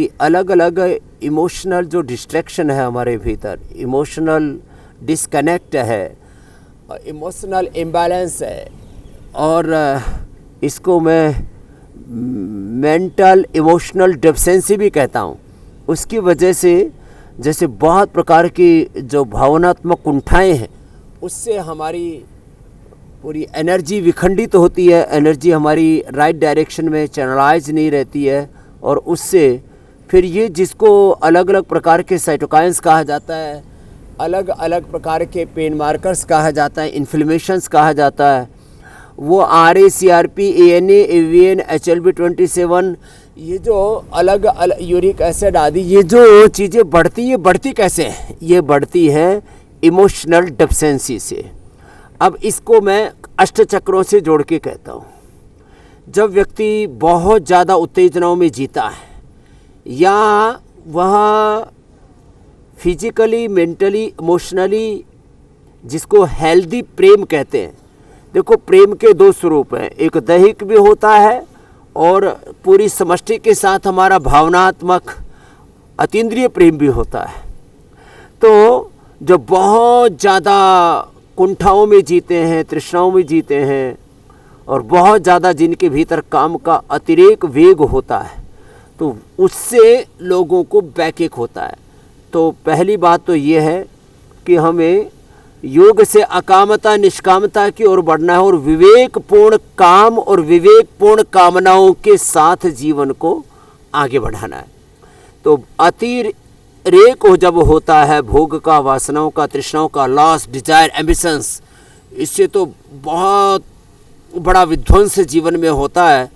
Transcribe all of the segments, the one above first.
कि अलग अलग इमोशनल जो डिस्ट्रैक्शन है हमारे भीतर, इमोशनल डिस्कनेक्ट है, इमोशनल इम्बैलेंस है, और इसको मैं मेंटल इमोशनल डेफिशिएंसी भी कहता हूँ। उसकी वजह से जैसे बहुत प्रकार की जो भावनात्मक कुंठाएं हैं, उससे हमारी पूरी एनर्जी विखंडित होती है, एनर्जी हमारी राइट डायरेक्शन में चैनलाइज नहीं रहती है, और उससे फिर ये जिसको अलग अलग प्रकार के साइटोकाइंस कहा जाता है, अलग अलग प्रकार के पेन मार्कर्स कहा जाता है, इन्फ्लेमेशंस कहा जाता है, वो RA-CRP, ANA, AVN, HLB-27, ये जो अलग अलग यूरिक एसिड आदि ये जो चीज़ें बढ़ती, ये बढ़ती कैसे हैं? ये बढ़ती है इमोशनल डेफिशिएंसी से। अब इसको मैं अष्टचक्रों से जोड़ के कहता हूँ। जब व्यक्ति बहुत ज़्यादा उत्तेजनाओं में जीता है, या वह फिजिकली, मेंटली, इमोशनली, जिसको हेल्दी प्रेम कहते हैं। देखो, प्रेम के दो स्वरूप हैं, एक दैहिक भी होता है और पूरी समष्टि के साथ हमारा भावनात्मक अतीन्द्रिय प्रेम भी होता है। तो जो बहुत ज़्यादा कुंठाओं में जीते हैं, तृष्णाओं में जीते हैं, और बहुत ज़्यादा जिनके भीतर काम का अतिरेक वेग होता है, तो उससे लोगों को बैकएक होता है। तो पहली बात तो ये है कि हमें योग से अकामता निष्कामता की ओर बढ़ना है, और विवेकपूर्ण काम और विवेकपूर्ण कामनाओं के साथ जीवन को आगे बढ़ाना है। तो अतिरेक जब होता है भोग का, वासनाओं का, तृष्णाओं का, लॉस, डिजायर, एम्बिशंस, इससे तो बहुत बड़ा विध्वंस जीवन में होता है,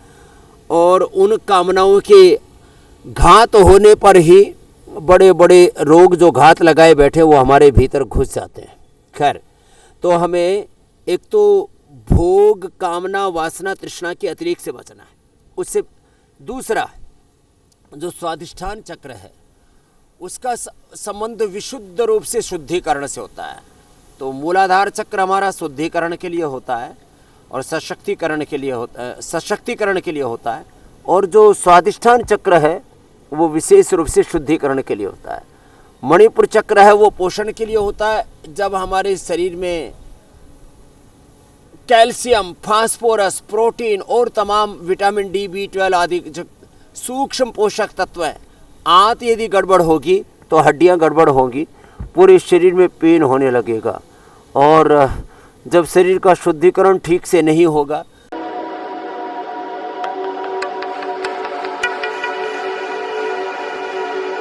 और उन कामनाओं के घात होने पर ही बड़े बड़े रोग जो घात लगाए बैठे वो हमारे भीतर घुस जाते हैं। खैर, तो हमें एक तो भोग, कामना, वासना, तृष्णा के अतिरेक से बचना है। उससे दूसरा जो स्वाधिष्ठान चक्र है, उसका संबंध विशुद्ध रूप से शुद्धिकरण से होता है। तो मूलाधार चक्र हमारा शुद्धिकरण के लिए होता है और सशक्तिकरण के लिए होता है, और जो स्वाधिष्ठान चक्र है वो विशेष रूप से शुद्धिकरण के लिए होता है। मणिपुर चक्र है वो पोषण के लिए होता है, जब हमारे शरीर में कैल्शियम, फास्फोरस, प्रोटीन और तमाम विटामिन D, B12 आदि जो सूक्ष्म पोषक तत्व हैं, आंत यदि गड़बड़ होगी तो हड्डियां गड़बड़ होंगी, पूरे शरीर में पेन होने लगेगा, और जब शरीर का शुद्धिकरण ठीक से नहीं होगा